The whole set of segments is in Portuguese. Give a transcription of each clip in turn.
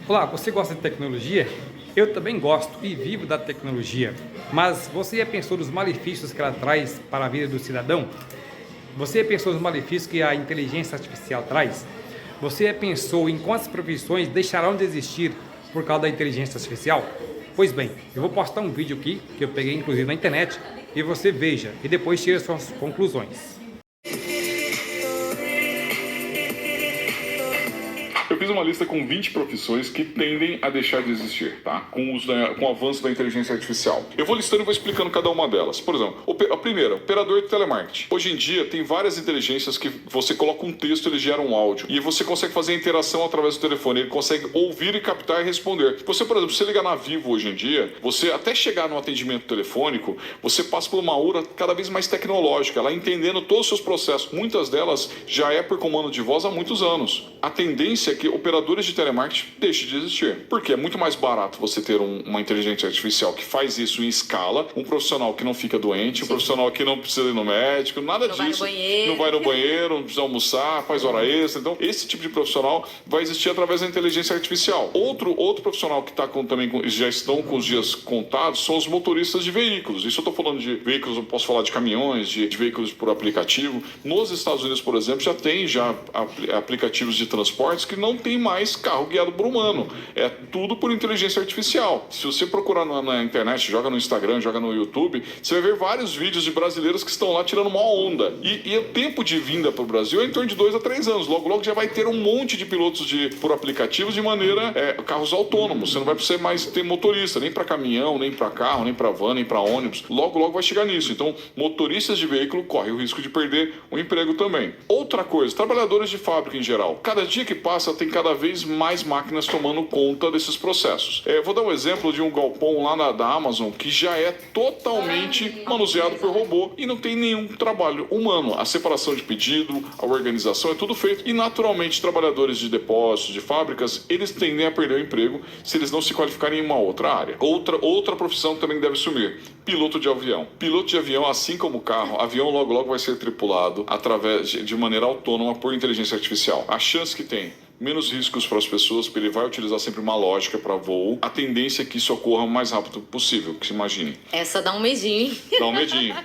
Olá, você gosta de tecnologia? Eu também gosto e vivo da tecnologia. Mas você já pensou nos malefícios que ela traz para a vida do cidadão? Você já pensou nos malefícios que a inteligência artificial traz? Você já pensou em quantas profissões deixarão de existir por causa da inteligência artificial? Pois bem, eu vou postar um vídeo aqui, que eu peguei inclusive na internet, e você veja e depois tire suas conclusões. Eu fiz uma lista com 20 profissões que tendem a deixar de existir, tá? Com o avanço da inteligência artificial. Eu vou listando e vou explicando cada uma delas. Por exemplo, a primeira, operador de telemarketing. Hoje em dia, tem várias inteligências que você coloca um texto, ele gera um áudio. E você consegue fazer interação através do telefone. Ele consegue ouvir e captar e responder. Você, por exemplo, você liga na Vivo hoje em dia, você até chegar no atendimento telefônico, você passa por uma aura cada vez mais tecnológica, ela entendendo todos os seus processos. Muitas delas já é por comando de voz há muitos anos. A tendência é que operadores de telemarketing deixem de existir. Porque é muito mais barato você ter uma inteligência artificial que faz isso em escala, um profissional que não fica doente, um profissional que não precisa ir no médico, nada disso. Não vai no banheiro, não precisa almoçar, faz hora extra. Então, esse tipo de profissional vai existir através da inteligência artificial. Outro profissional que já estão com os dias contados são os motoristas de veículos. Isso eu estou falando de veículos, eu posso falar de caminhões, de veículos por aplicativo. Nos Estados Unidos, por exemplo, já tem aplicativos de transportes que não tem mais carro guiado por humano. É tudo por inteligência artificial. Se você procurar na internet, joga no Instagram, joga no YouTube, você vai ver vários vídeos de brasileiros que estão lá tirando uma onda. E o tempo de vinda para o Brasil é em torno de 2 a 3 anos. Logo já vai ter um monte de pilotos por aplicativos de maneira carros autônomos. Você não vai precisar mais ter motorista, nem para caminhão, nem para carro, nem para van, nem para ônibus. Logo vai chegar nisso. Então, motoristas de veículo correm o risco de perder o emprego também. Outra coisa, trabalhadores de fábrica em geral. Cada dia que passa tem cada vez mais máquinas tomando conta desses processos. Vou dar um exemplo de um galpão lá da Amazon que já é totalmente manuseado por robô e não tem nenhum trabalho humano. A separação de pedido, a organização é tudo feito. E naturalmente trabalhadores de depósitos, de fábricas, eles tendem a perder o emprego se eles não se qualificarem em uma outra área. Outra profissão também deve sumir. Piloto de avião. Piloto de avião, assim como o carro, avião logo vai ser tripulado de maneira autônoma por inteligência artificial. A chance que tem menos riscos para as pessoas, porque ele vai utilizar sempre uma lógica para voo. A tendência é que isso ocorra o mais rápido possível, que se imagine. Essa dá um medinho, hein? Dá um medinho.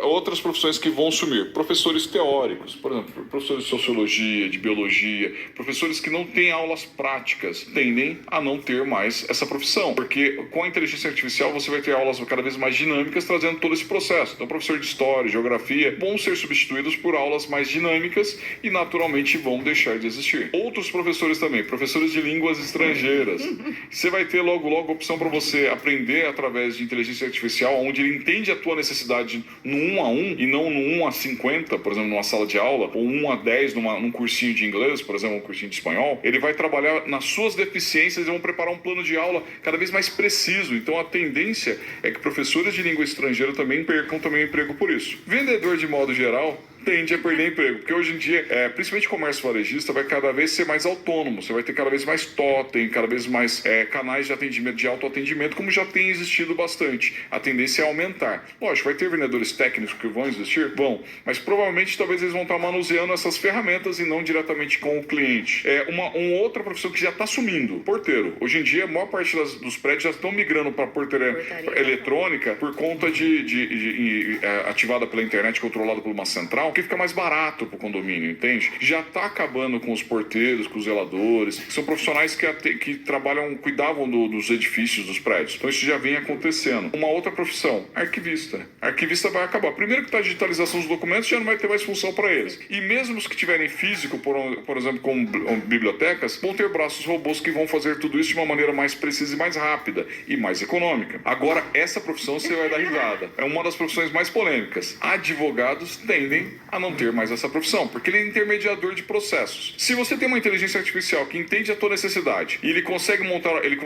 Outras profissões que vão sumir. Professores teóricos, por exemplo, professores de sociologia, de biologia, professores que não têm aulas práticas, tendem a não ter mais essa profissão. Porque com a inteligência artificial você vai ter aulas cada vez mais dinâmicas trazendo todo esse processo. Então, professor de história, geografia, vão ser substituídos por aulas mais dinâmicas e naturalmente vão deixar de existir. Outros professores também, professores de línguas estrangeiras. Você vai ter logo opção para você aprender através de inteligência artificial, onde ele entende a tua necessidade no 1 a 1 e não no 1 a 50, por exemplo, numa sala de aula, ou 1 a 10 num cursinho de inglês, por exemplo, um cursinho de espanhol. Ele vai trabalhar nas suas deficiências e vão preparar um plano de aula cada vez mais preciso. Então a tendência é que professores de língua estrangeira também percam o emprego por isso. Vendedor de modo geral tende a perder emprego, porque hoje em dia, principalmente comércio varejista, vai cada vez ser mais autônomo, você vai ter cada vez mais totem, cada vez mais canais de atendimento, de autoatendimento, como já tem existido bastante. A tendência é aumentar. Lógico, vai ter vendedores técnicos que vão existir? Vão, mas provavelmente talvez eles vão estar manuseando essas ferramentas e não diretamente com o cliente. Uma outra profissão que já está sumindo, porteiro. Hoje em dia, a maior parte dos prédios já estão migrando para portaria eletrônica por conta ativada pela internet, controlada por uma central, que fica mais barato pro condomínio, entende? Já tá acabando com os porteiros, com os zeladores, que são profissionais que cuidavam dos edifícios, dos prédios. Então isso já vem acontecendo. Uma outra profissão, arquivista. Arquivista vai acabar. Primeiro que a digitalização dos documentos já não vai ter mais função para eles. E mesmo os que tiverem físico, por exemplo, como bibliotecas, vão ter braços robôs que vão fazer tudo isso de uma maneira mais precisa e mais rápida e mais econômica. Agora, essa profissão você vai dar risada. É uma das profissões mais polêmicas. Advogados tendem a não ter mais essa profissão, porque ele é intermediador de processos. Se você tem uma inteligência artificial que entende a tua necessidade e ele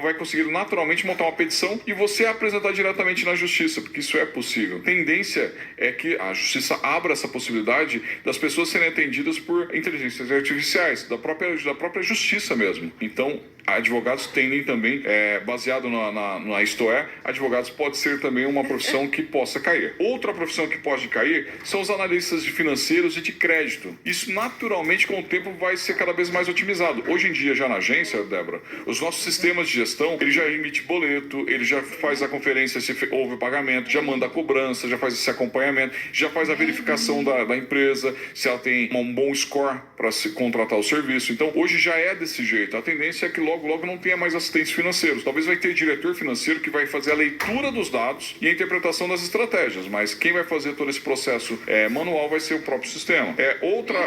vai conseguir naturalmente montar uma petição e você apresentar diretamente na justiça, porque isso é possível. A tendência é que a justiça abra essa possibilidade das pessoas serem atendidas por inteligências artificiais, da própria justiça mesmo. Então, advogados tendem também, baseado na Isto É, advogados pode ser também uma profissão que possa cair. Outra profissão que pode cair são os analistas de finanças financeiros e de crédito. Isso naturalmente com o tempo vai ser cada vez mais otimizado. Hoje em dia já na agência, Débora, os nossos sistemas de gestão, ele já emite boleto, ele já faz a conferência se houve pagamento, já manda a cobrança, já faz esse acompanhamento, já faz a verificação da empresa, se ela tem um bom score para se contratar o serviço. Então hoje já é desse jeito. A tendência é que logo não tenha mais assistentes financeiros. Talvez vai ter diretor financeiro que vai fazer a leitura dos dados e a interpretação das estratégias, mas quem vai fazer todo esse processo manual vai ser o próprio sistema.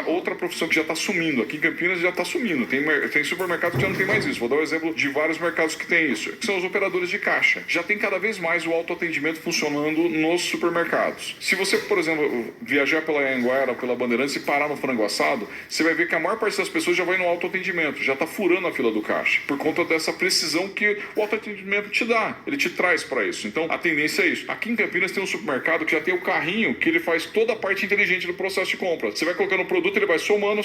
Outra profissão que já está sumindo. Aqui em Campinas já está sumindo. Tem supermercado que já não tem mais isso. Vou dar um exemplo de vários mercados que tem isso, que são os operadores de caixa. Já tem cada vez mais o autoatendimento funcionando nos supermercados. Se você, por exemplo, viajar pela Anhanguera, pela Bandeirantes e parar no frango assado, você vai ver que a maior parte das pessoas já vai no autoatendimento, já está furando a fila do caixa, por conta dessa precisão que o autoatendimento te dá, ele te traz para isso. Então, a tendência é isso. Aqui em Campinas tem um supermercado que já tem o carrinho que ele faz toda a parte inteligente do processo de compra. Você vai colocando o produto, ele vai somando.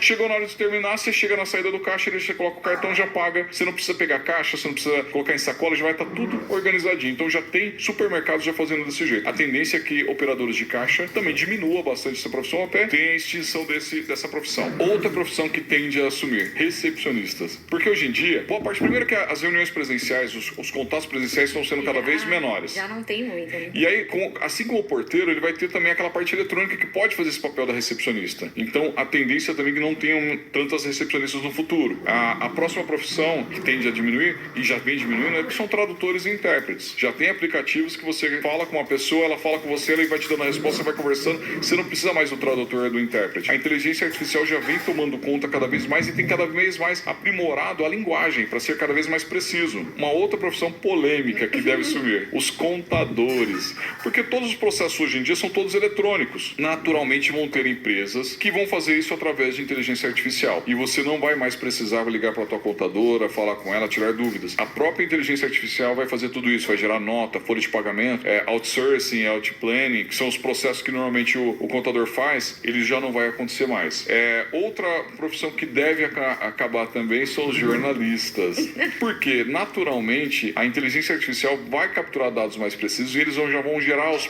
Chegou na hora de terminar, você chega na saída do caixa, você coloca o cartão, já paga. Você não precisa pegar caixa, você não precisa colocar em sacola, já vai estar tudo organizadinho. Então, já tem supermercados já fazendo desse jeito. A tendência é que operadores de caixa também diminua bastante essa profissão, até tem a extinção dessa profissão. Outra profissão que tende a assumir, recepcionistas. Porque hoje em dia, boa parte, primeiro que as reuniões presenciais, os contatos presenciais estão sendo cada vez menores. Já não tem muito, né? E aí, assim como o porteiro, ele vai ter também aquela parte eletrônica que pode fazer esse papel da recepcionista. Então, a tendência também é que não tenham tantas recepcionistas no futuro. A próxima profissão que tende a diminuir, e já vem diminuindo, é que são tradutores e intérpretes. Já tem aplicativos que você fala com uma pessoa, ela fala com você, ela vai te dando a resposta, você vai conversando, você não precisa mais do tradutor e do intérprete. A inteligência artificial já vem tomando conta cada vez mais e tem cada vez mais aprimorado a linguagem para ser cada vez mais preciso. Uma outra profissão polêmica que deve sumir, os contadores. Porque todos os processos hoje em dia são todos eletrônicos. Naturalmente vão ter empresas que vão fazer isso através de inteligência artificial. E você não vai mais precisar ligar para a tua contadora, falar com ela, tirar dúvidas. A própria inteligência artificial vai fazer tudo isso, vai gerar nota, folha de pagamento, outsourcing, outplanning, que são os processos que normalmente o contador faz, ele já não vai acontecer mais. Outra profissão que deve acabar também são os jornalistas. Porque, naturalmente, a inteligência artificial vai capturar dados mais precisos e eles já vão gerar as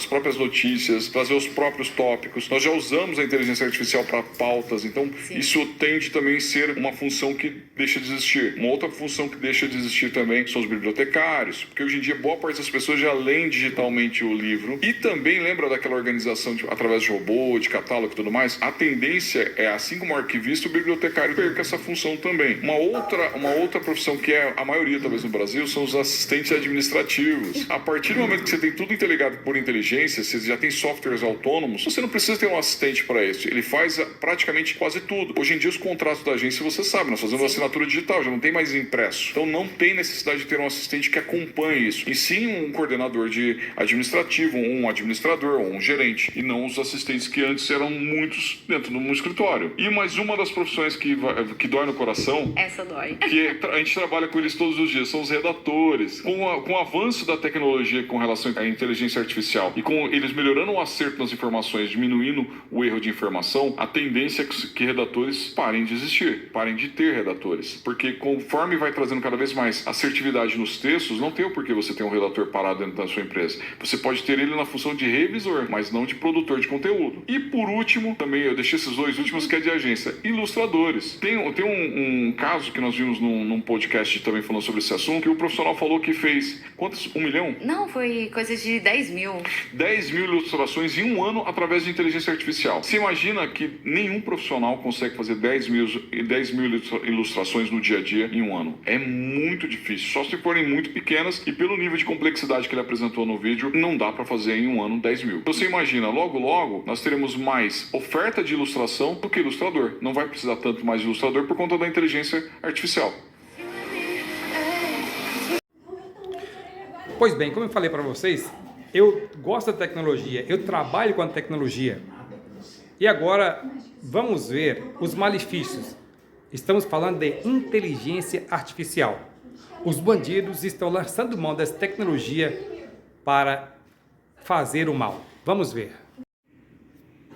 próprias notícias, trazer os próprios tópicos. Nós já usamos a inteligência artificial para pautas, então sim, isso tende também a ser uma função que deixa de existir. Uma outra função que deixa de existir também são os bibliotecários, porque hoje em dia boa parte das pessoas já leem digitalmente o livro e também lembra daquela organização através de robô, de catálogo e tudo mais. A tendência é, assim como o arquivista, o bibliotecário perca essa função também. Uma outra profissão que é a maioria talvez no Brasil são os assistentes administrativos. A partir do momento que você tem tudo interligado por inteligência, você já tem softwares autônomos, você não precisa ter um assistente para isso. Ele faz praticamente quase tudo. Hoje em dia os contratos da agência, você sabe, nós fazemos assinatura digital, já não tem mais impresso. Então não tem necessidade de ter um assistente que acompanhe isso. E sim um coordenador de administrativo, um administrador ou um gerente. E não os assistentes que antes eram muitos dentro de um escritório. E mais uma das profissões que dói no coração... Essa dói. Que a gente trabalha com eles todos os dias, são os redatores. Com o avanço da tecnologia com relação à inteligência artificial e com eles melhorando o acerto nas informações, diminuindo o erro de informação, a tendência é que redatores parem de existir, parem de ter redatores. Porque conforme vai trazendo cada vez mais assertividade nos textos, não tem o porquê você ter um redator parado dentro da sua empresa. Você pode ter ele na função de revisor, mas não de produtor de conteúdo. E por último, também eu deixei esses dois últimos que é de agência, ilustradores. Tem um caso que nós vimos num podcast também falando sobre esse assunto, que o profissional falou que fez, quantos? 1 milhão? Não, foi coisa de 10 mil. 10 mil ilustrações em um ano através de inteligência artificial. Você imagina que nenhum profissional consegue fazer 10 mil ilustrações no dia a dia em um ano. É muito difícil, só se forem muito pequenas e pelo nível de complexidade que ele apresentou no vídeo, não dá para fazer em um ano 10 mil. Então você imagina, logo nós teremos mais oferta de ilustração do que ilustrador. Não vai precisar tanto mais de ilustrador por conta da inteligência artificial. Pois bem, como eu falei para vocês, eu gosto da tecnologia, eu trabalho com a tecnologia. E agora vamos ver os malefícios. Estamos falando de inteligência artificial. Os bandidos estão lançando mão dessa tecnologia para fazer o mal. Vamos ver.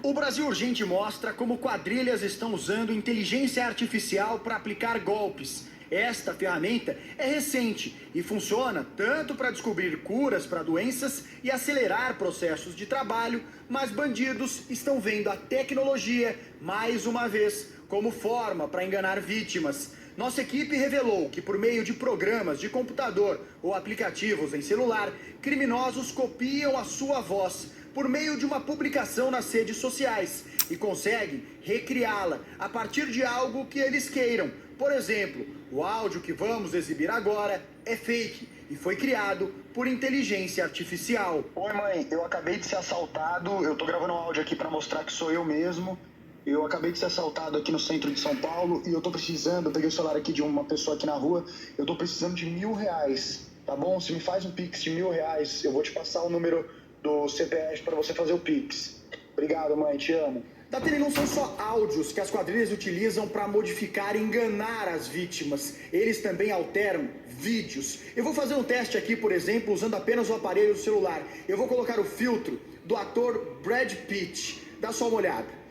O Brasil Urgente mostra como quadrilhas estão usando inteligência artificial para aplicar golpes. Esta ferramenta é recente e funciona tanto para descobrir curas para doenças e acelerar processos de trabalho, mas bandidos estão vendo a tecnologia, mais uma vez, como forma para enganar vítimas. Nossa equipe revelou que por meio de programas de computador ou aplicativos em celular, criminosos copiam a sua voz por meio de uma publicação nas redes sociais e conseguem recriá-la a partir de algo que eles queiram. Por exemplo, o áudio que vamos exibir agora é fake e foi criado por inteligência artificial. Oi mãe, eu acabei de ser assaltado, eu tô gravando um áudio aqui para mostrar que sou eu mesmo. Eu acabei de ser assaltado aqui no centro de São Paulo e eu tô precisando, eu peguei o celular aqui de uma pessoa aqui na rua, eu tô precisando de R$1.000, tá bom? Se me faz um Pix de R$1.000, eu vou te passar o número do CPF para você fazer o Pix. Obrigado, mãe, te amo. Datena, não são só áudios que as quadrilhas utilizam para modificar e enganar as vítimas. Eles também alteram vídeos. Eu vou fazer um teste aqui, por exemplo, usando apenas o aparelho do celular. Eu vou colocar o filtro do ator Brad Pitt. Dá só uma olhada.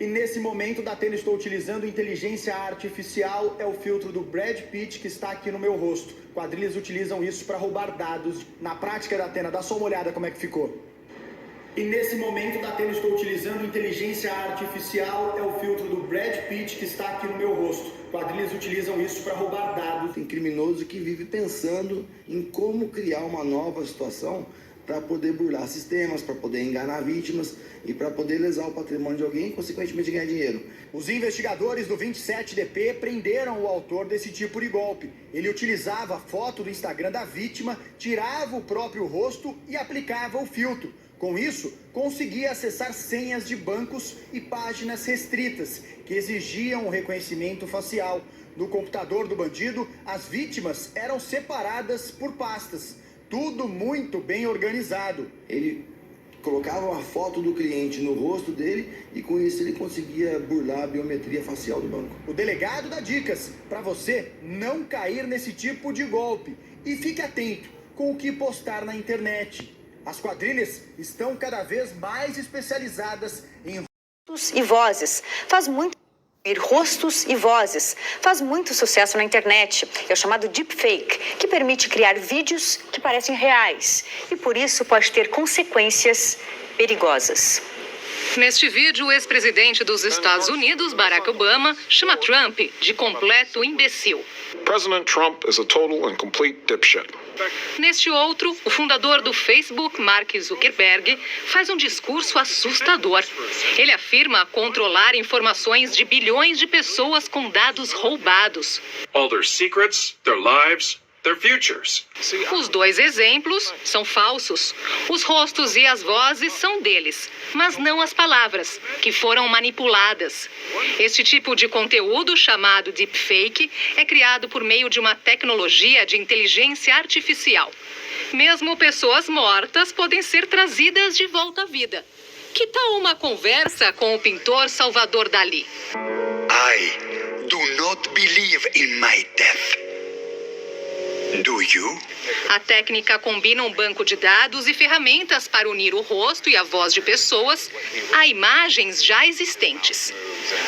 E nesse momento, Datena, estou utilizando inteligência artificial, é o filtro do Brad Pitt que está aqui no meu rosto. Quadrilhas utilizam isso para roubar dados. Na prática, Datena, dá só uma olhada como é que ficou. E nesse momento, Datena, estou utilizando inteligência artificial, é o filtro do Brad Pitt que está aqui no meu rosto. Quadrilhas utilizam isso para roubar dados. Tem criminoso que vive pensando em como criar uma nova situação para poder burlar sistemas, para poder enganar vítimas e para poder lesar o patrimônio de alguém e, consequentemente, ganhar dinheiro. Os investigadores do 27DP prenderam o autor desse tipo de golpe. Ele utilizava a foto do Instagram da vítima, tirava o próprio rosto e aplicava o filtro. Com isso, conseguia acessar senhas de bancos e páginas restritas, que exigiam o reconhecimento facial. No computador do bandido, as vítimas eram separadas por pastas. Tudo muito bem organizado. Ele colocava uma foto do cliente no rosto dele e com isso ele conseguia burlar a biometria facial do banco. O delegado dá dicas para você não cair nesse tipo de golpe. E fique atento com o que postar na internet. As quadrilhas estão cada vez mais especializadas em rostos e vozes. Rostos e vozes. Faz muito sucesso na internet. É o chamado deepfake, que permite criar vídeos que parecem reais e por isso pode ter consequências perigosas. Neste vídeo, o ex-presidente dos Estados Unidos, Barack Obama, chama Trump de completo imbecil. President Trump is a total and complete dipshit. Neste outro, o fundador do Facebook, Mark Zuckerberg, faz um discurso assustador. Ele afirma controlar informações de bilhões de pessoas com dados roubados. All their secrets, their lives, their futures. Os dois exemplos são falsos. Os rostos e as vozes são deles, mas não as palavras, que foram manipuladas. Este tipo de conteúdo, chamado deepfake, é criado por meio de uma tecnologia de inteligência artificial. Mesmo pessoas mortas podem ser trazidas de volta à vida. Que tal uma conversa com o pintor Salvador Dalí? I do not believe in my death. Do you? A técnica combina um banco de dados e ferramentas para unir o rosto e a voz de pessoas a imagens já existentes.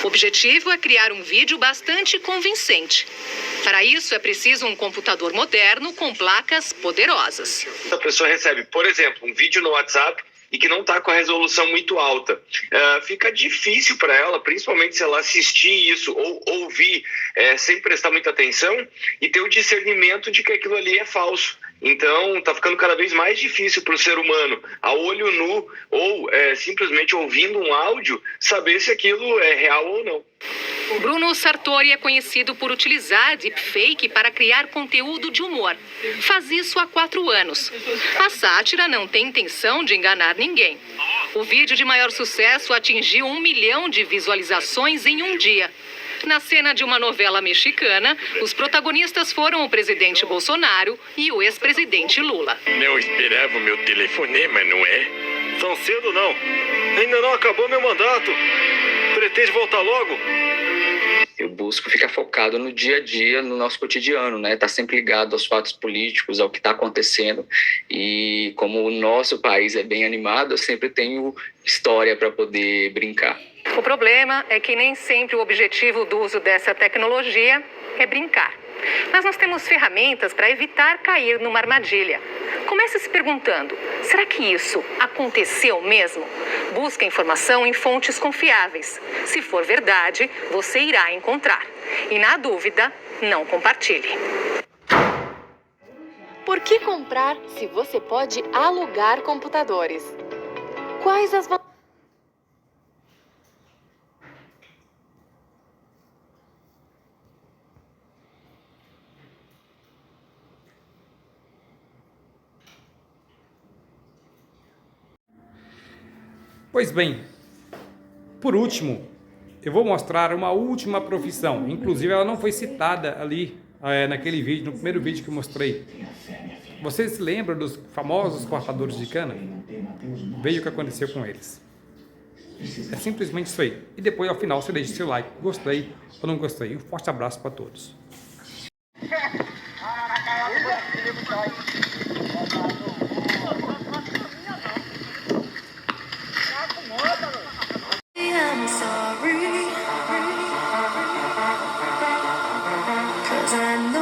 O objetivo é criar um vídeo bastante convincente. Para isso, é preciso um computador moderno com placas poderosas. A pessoa recebe, por exemplo, um vídeo no WhatsApp e que não está com a resolução muito alta. Fica difícil para ela, principalmente se ela assistir isso ou ouvir sem prestar muita atenção e ter o discernimento de que aquilo ali é falso. Então, está ficando cada vez mais difícil para o ser humano, a olho nu ou simplesmente ouvindo um áudio, saber se aquilo é real ou não. Bruno Sartori é conhecido por utilizar deepfake para criar conteúdo de humor. Faz isso há 4 anos. A sátira não tem intenção de enganar ninguém. O vídeo de maior sucesso atingiu 1 milhão de visualizações em um dia. Na cena de uma novela mexicana, os protagonistas foram o presidente Bolsonaro e o ex-presidente Lula. Não esperava o meu telefonema, não é? Tão cedo não. Ainda não acabou meu mandato. Pretende voltar logo? Eu busco ficar focado no dia a dia, no nosso cotidiano, né? Tá sempre ligado aos fatos políticos, ao que está acontecendo. E como o nosso país é bem animado, eu sempre tenho história para poder brincar. O problema é que nem sempre o objetivo do uso dessa tecnologia é brincar. Mas nós temos ferramentas para evitar cair numa armadilha. Comece se perguntando, será que isso aconteceu mesmo? Busque informação em fontes confiáveis. Se for verdade, você irá encontrar. E na dúvida, não compartilhe. Por que comprar se você pode alugar computadores? Quais as vantagens? Pois bem, por último, eu vou mostrar uma última profissão. Inclusive, ela não foi citada ali naquele vídeo, no primeiro vídeo que eu mostrei. Vocês se lembram dos famosos cortadores de cana? Veja o que aconteceu com eles. É simplesmente isso aí. E depois, ao final, você deixa seu like. Gostei ou não gostei. Um forte abraço para todos. I'm sorry, 'cause I know